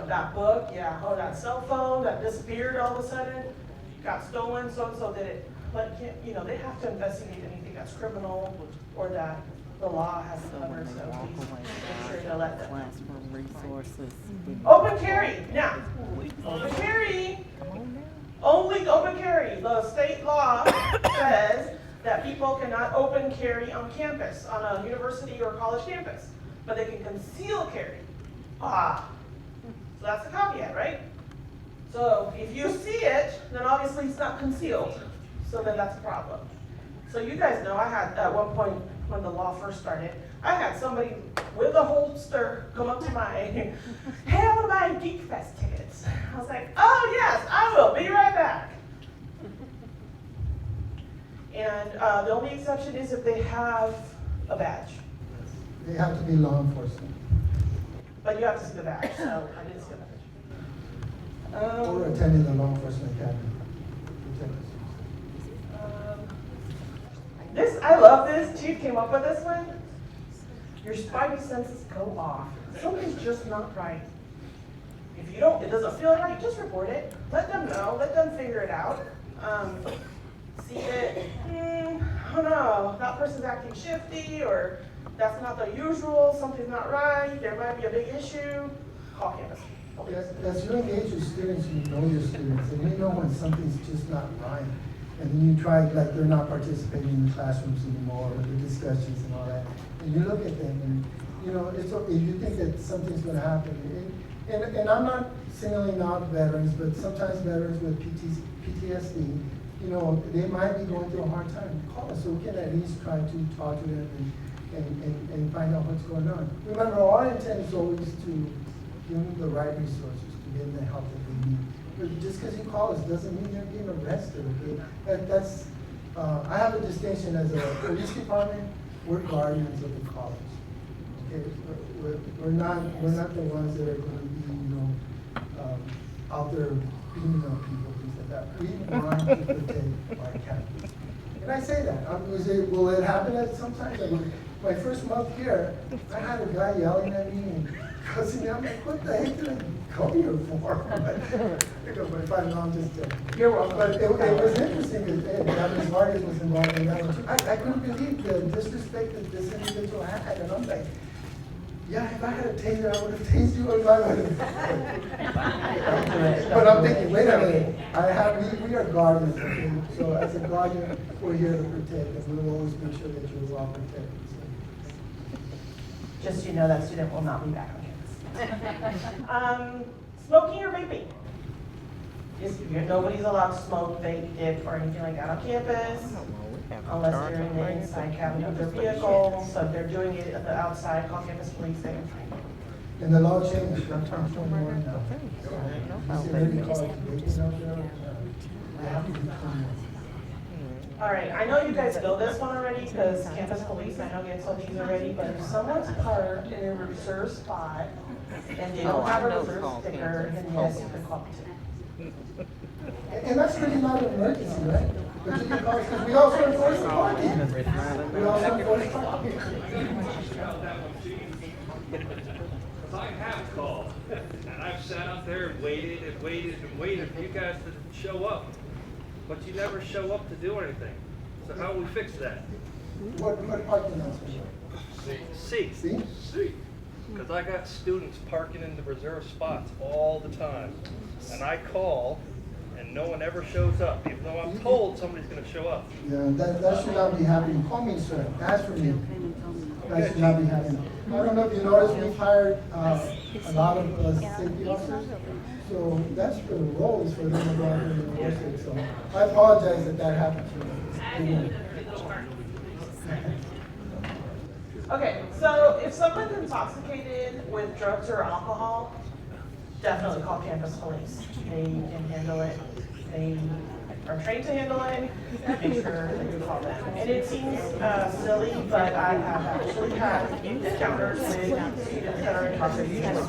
That book, yeah, oh, that cell phone that disappeared all of a sudden, got stolen, so-and-so did it. But, they have to investigate anything that's criminal or that the law has covered, so please make sure to let them know. Open carry. Now, open carry, only open carry. The state law says that people cannot open carry on campus, on a university or college campus, but they can conceal carry. So that's the caveat, right? So if you see it, then obviously it's not concealed, so then that's a problem. So you guys know I had, at one point when the law first started, I had somebody with a holster come up to my, hey, I want to buy Geek Fest tickets. I was like, oh yes, I will, be right back. And the only exception is if they have a badge. They have to be law enforcement. But you have to see the badge, so I didn't see the badge. Or attending the law enforcement academy. I love this. Chief came up with this one. Your spidey senses go off. Something's just not right. If it doesn't feel right, just report it. Let them know. Let them figure it out. See it, I don't know, that person's acting shifty, or that's not the usual, something's not right, there might be a big issue, call campus. As you engage with students, you know your students, and you know when something's just not right. And then you try, like they're not participating in the classrooms anymore, or the discussions and all that. And you look at them and, it's okay, you think that something's gonna happen. And I'm not singling out veterans, but sometimes veterans with PTSD, they might be going through a hard time. Call us so we can at least try to talk to them and find out what's going on. Remember, our intent is always to give them the right resources, to give them the help that they need. But just because you call us doesn't mean they're being arrested, okay? I have a distinction as a police department, we're guardians of the college. Okay, we're not the ones that are going to be, out there beating up people, things like that. We want to protect our campus. And I say that. Will it happen at sometimes? My first month here, I had a guy yelling at me and Because, you know, I'm like, what the heck did I come here for? Because my father, no, I'm just joking. You're welcome. But it was interesting because Japanese Vargas was involved in that one too. I couldn't believe the disrespect that this individual had, and I'm like, yeah, if I had a taser, I would have tased you, or I would have. But I'm thinking, wait a minute, we are guardians, okay? So as a guardian, we're here to protect, and we will always make sure that you're well protected. Just so you know, that student will not be back on campus. Smoking or vaping? Nobody's allowed to smoke, vape, dip, or anything like that on campus, unless they're in the inside cabin of their vehicle. So if they're doing it at the outside, call campus police, they can find them. And the law changed, I'm 21 now. So, you see, really called vaping out there, they have to be 21. All right, I know you guys know this one already, because campus police, I know you guys told these already, but if someone's parked in a reserved spot and they don't have a reserve sticker, then yes, you can call too. And that's really not an emergency, right? But you can call, because we also enforce the parking. We also enforce parking. Because I have called, and I've sat out there and waited and waited and waited for you guys to show up. But you never show up to do anything. So how do we fix that? What parking lots are you? C. See? Because I got students parking in the reserved spots all the time. And I call, and no one ever shows up, even though I'm told somebody's going to show up. Yeah, that should not be happening. Call me, sir. Ask for me. That should not be happening. I don't know if you noticed, we've hired a lot of safety officers. So that's the role is for them to go out there and enforce it. So I apologize that that happened to me. Okay, so if someone's intoxicated with drugs or alcohol, definitely call campus police. They can handle it. They are trained to handle it. Make sure that you call them. And it seems silly, but I have actually had encounters with students that are intoxicated. So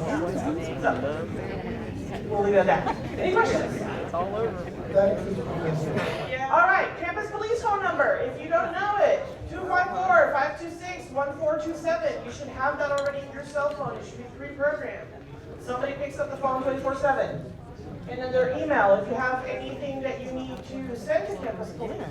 we'll leave it at that. Any questions? It's all over. All right, campus police phone number. If you don't know it, 254-526-1427. You should have that already in your cell phone. It should be pre-programmed. Somebody picks up the phone 24/7. And then their email, if you have anything that you need to send to campus police,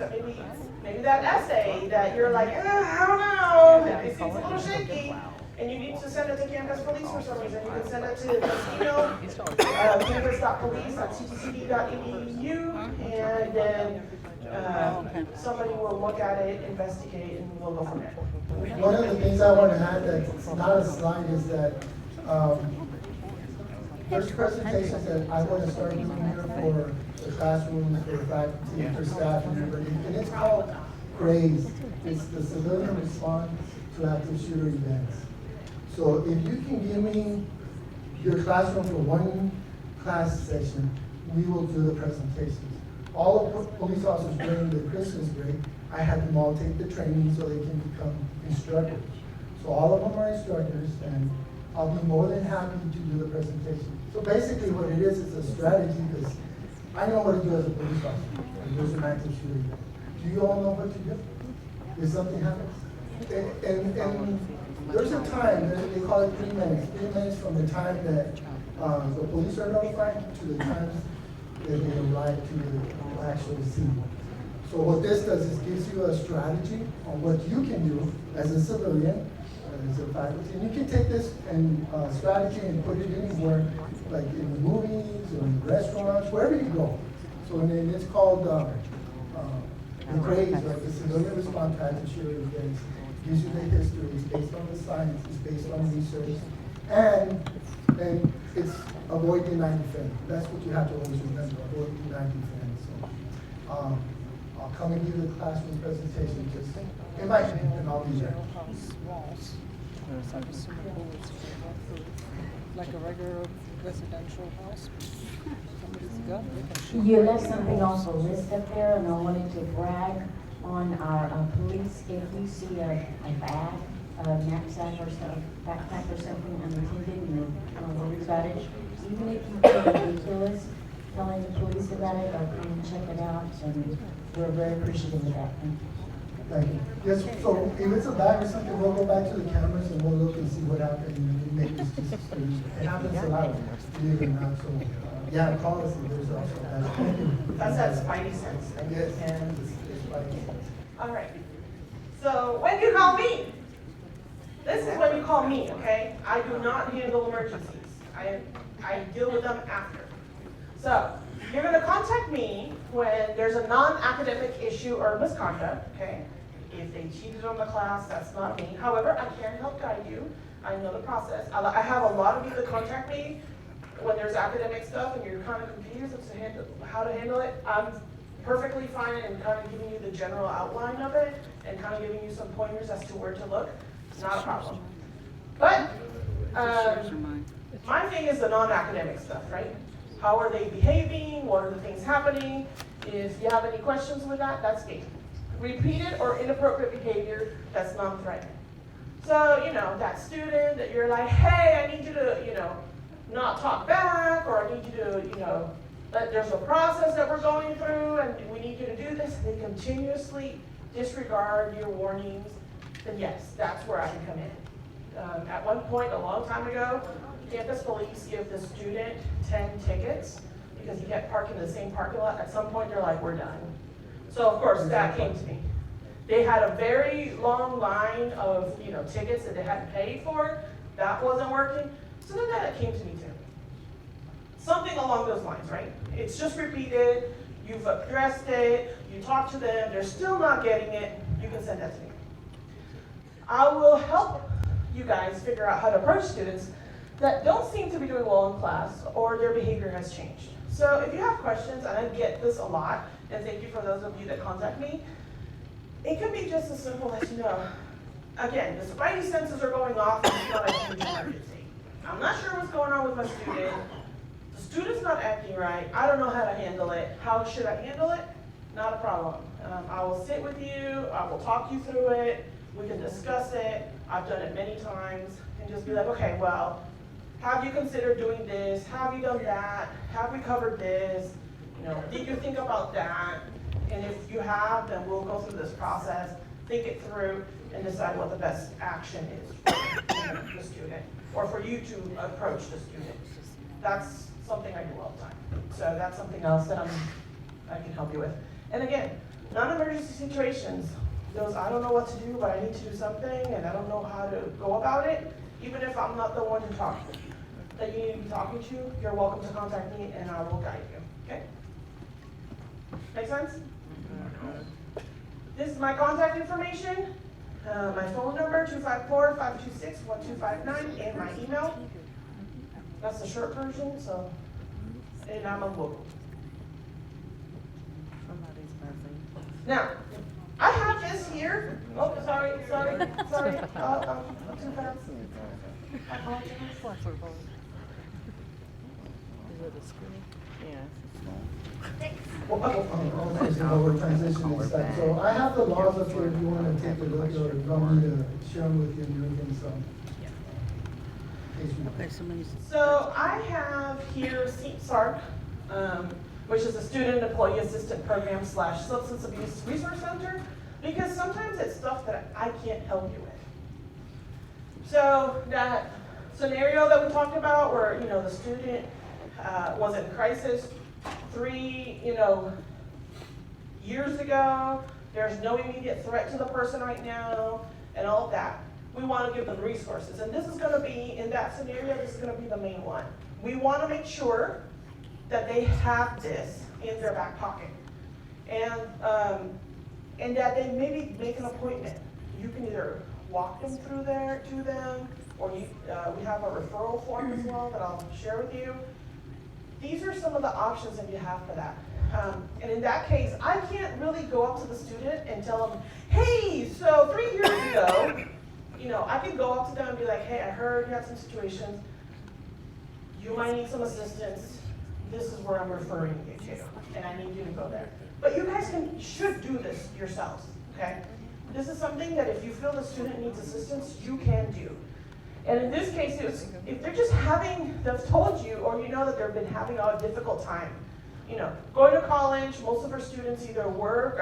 maybe that essay that you're like, I don't know, it seems a little shaky, and you need to send it to campus police for some reason, you can send it to this email, campus.police@ctcd.edu, and then somebody will look at it, investigate, and we'll go from there. One of the things I want to add that's not a slide is that there's presentations that I want to start doing here for the classrooms, for faculty, for staff, and everybody. And it's called CRAZE. It's the Civilian Response to Active Shooter Events. So if you can give me your classroom for one class session, we will do the presentations. All of the police officers during the Christmas break, I had them all take the training so they can become instructors. So all of them are instructors, and I'll be more than happy to do the presentation. So basically what it is a strategy, because I know what to do as a police officer, and there's an active shooter. Do you all know what to do if something happens? And there's a time, they call it 3 minutes. 3 minutes from the time that the police are notified to the time that they arrive to the actual scene. So what this does is gives you a strategy on what you can do as a civilian, as a faculty, and you can take this and strategy and put it anywhere, like in the movies or in the restaurants, wherever you go. So then it's called the CRAZE, right? The Civilian Response to Active Shooter Events. Gives you the history. It's based on the science. It's based on research, and it's avoid deny defend. That's what you have to always remember. Avoid deny defend. So I'll come and give you the classroom presentation. Just invite me, and I'll be there. Like a regular residential house. Somebody's got it. You left something off the list up there, and I wanted to brag on our police. If we see a bag, a knapsack or some backpack or something unattended, and they worry about it, even if you feel ridiculous telling the police about it, or come and check it out, and we're very appreciative of that. Thank you. Yes, so if it's a bag or something, we'll go back to the cameras and we'll look and see what happened and make this It happens a lot, believe it or not, so, yeah, call us if there's also that. That's that spidey sense thing. Yes, And, it's spidey sense. all right. So when you call me, this is when you call me, okay? I do not handle emergencies. I deal with them after. So you're gonna contact me when there's a non-academic issue or misconduct, okay? If they cheated on the class, that's not me. However, I can help guide you. I know the process. I have a lot of you that contact me when there's academic stuff and you're kind of confused as to how to handle it. I'm perfectly fine in kind of giving you the general outline of it and kind of giving you some pointers as to where to look. Not a problem. But my thing is the non-academic stuff, right? How are they behaving? What are the things happening? If you have any questions with that, that's me. Repeated or inappropriate behavior, that's non-threatening. So, that student that you're like, hey, I need you to, not talk back, or I need you to, there's a process that we're going through and we need you to do this. They continuously disregard your warnings, then yes, that's where I can come in. At one point, a long time ago, campus police give the student 10 tickets because he kept parking in the same parking lot. At some point, they're like, we're done. So of course, that came to me. They had a very long line of tickets that they hadn't paid for. That wasn't working. So then that came to me too. Something along those lines, right? It's just repeated. You've addressed it. You talk to them. They're still not getting it. You can send that to me. I will help you guys figure out how to approach students that don't seem to be doing well in class or their behavior has changed. So if you have questions, and I get this a lot, and thank you for those of you that contact me, it could be just as simple as, again, the spidey senses are going off and it's not a huge emergency. I'm not sure what's going on with my student. The student's not acting right. I don't know how to handle it. How should I handle it? Not a problem. I will sit with you. I will talk you through it. We can discuss it. I've done it many times. And just be like, okay, well, have you considered doing this? Have you done that? Have we covered this? Did you think about that? And if you have, then we'll go through this process, think it through, and decide what the best action is for the student, or for you to approach the student. That's something I do all the time. So that's something else that I can help you with. And again, non-emergency situations, those I don't know what to do, but I need to do something, and I don't know how to go about it, even if I'm not the one to talk to, that you need to be talking to, you're welcome to contact me, and I will guide you, okay? Make sense? This is my contact information, my phone number, 254-526-1259, and my email. That's the short version, so, and I'm available. Now, I have this here. Oh, sorry. Too fast. I apologize. Is it a screen? Yeah, it's small. Well, we're transitioning stuff. So I have the laws up here if you want to take a look, or if you want me to share them with you and everything, so. So I have here SARC, which is a Student Employee Assistant Program / Substance Abuse Resource Center, because sometimes it's stuff that I can't help you with. So that scenario that we talked about where, the student was in crisis 3, years ago, there's no immediate threat to the person right now, and all of that. We want to give them resources, and this is going to be, in that scenario, this is going to be the main one. We want to make sure that they have this in their back pocket, and that they maybe make an appointment. You can either walk them through there to them, or we have a referral form as well that I'll share with you. These are some of the options that you have for that. And in that case, I can't really go up to the student and tell them, hey, so 3 years ago, I can go up to them and be like, hey, I heard you had some situations. You might need some assistance. This is where I'm referring you to, and I need you to go there. But you guys should do this yourselves, okay? This is something that if you feel the student needs assistance, you can do. And in this case, if they're just they've told you, or that they've been having a difficult time, going to college, most of our students either work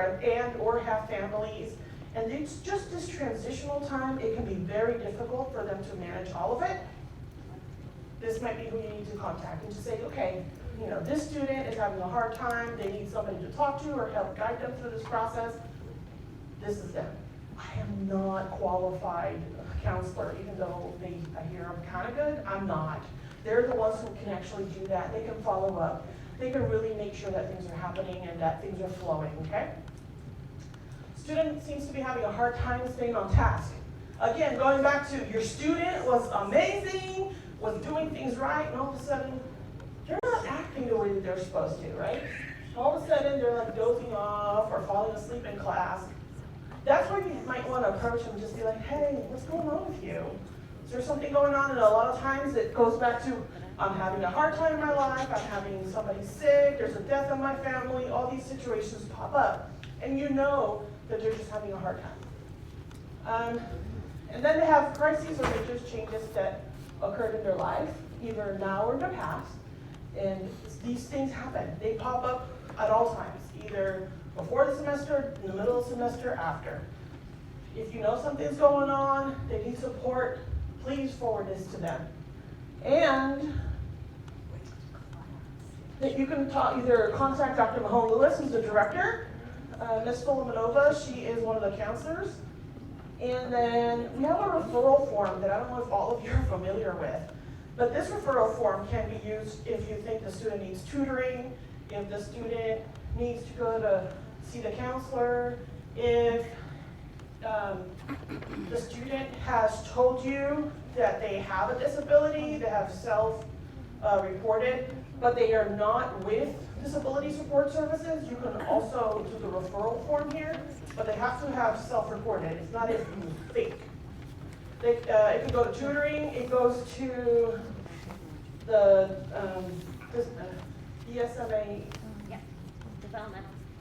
or have families, and it's just this transitional time, it can be very difficult for them to manage all of it. this might be who you need to contact, and just say, okay, you know, this student is having a hard time, they need somebody to talk to or help guide them through this process. This is them. I am not qualified counselor, even though I hear I'm kind of good, I'm not. They're the ones who can actually do that. They can follow up. They can really make sure that things are happening and that things are flowing, okay? Student seems to be having a hard time staying on task. Again, going back to your student was amazing, was doing things right, and all of a sudden, they're not acting the way that they're supposed to, right? All of a sudden, they're like dozing off or falling asleep in class. That's where you might want to approach them and just be like, hey, what's going on with you? Is there something going on? And a lot of times it goes back to, I'm having a hard time in my life, I'm having somebody sick, there's a death in my family, all these situations pop up. And you know that they're just having a hard time. And then they have crises or major changes that occurred in their life, either now or in the past. And these things happen. They pop up at all times, either before the semester, in the middle of the semester, after. If you know something's going on, they need support, please forward this to them. And that you can either contact Dr. Mahone Lewis, who's the director, Ms. Filimonova, she is one of the counselors. And then we have a referral form that I don't know if all of you are familiar with. But this referral form can be used if you think the student needs tutoring, if the student needs to go to see the counselor, if the student has told you that they have a disability, they have self-reported, but they are not with disability support services, you can also do the referral form here, but they have to have self-reported. It's not a fake. It can go to tutoring, it goes to the ESMA. Yeah,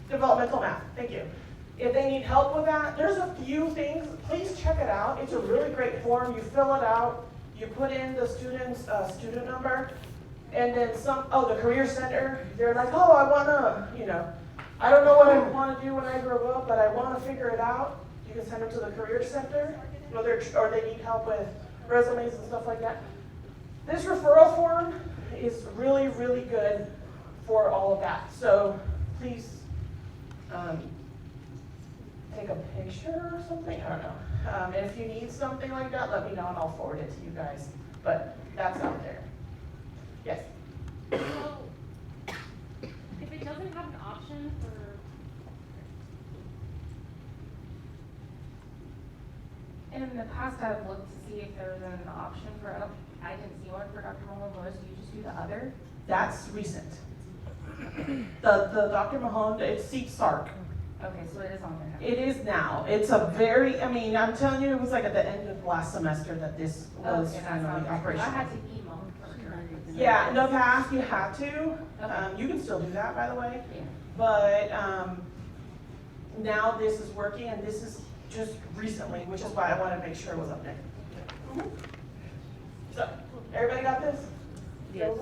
Developmental math, thank you. If they need help with that, there's a few things, please check it out. It's a really great form, you fill it out, you put in the student's student number, and then the career center, they're like, oh, I wanna, I don't know what I wanna do when I grow up, but I wanna figure it out. You can send them to the career center, or they need help with resumes and stuff like that. This referral form is really, really good for all of that. So please take a picture or something, I don't know. If you need something like that, let me know and I'll forward it to you guys. But that's out there. Yes? So, if it doesn't have an option for, in the past, I've looked to see if there's an option for, I didn't see one for Dr. Mahone Lewis, do you just do the other? That's recent. The Dr. Mahone, it's SARC. Okay, so it is on there now. It is now. It's I'm telling you, it was like at the end of last semester that this was finally operational. I had to email her. Yeah, in the past you had to. Okay. You can still do that, by the way. Yeah. But now this is working, and this is just recently, which is why I wanted to make sure it was up there. So, everybody got this? Yes.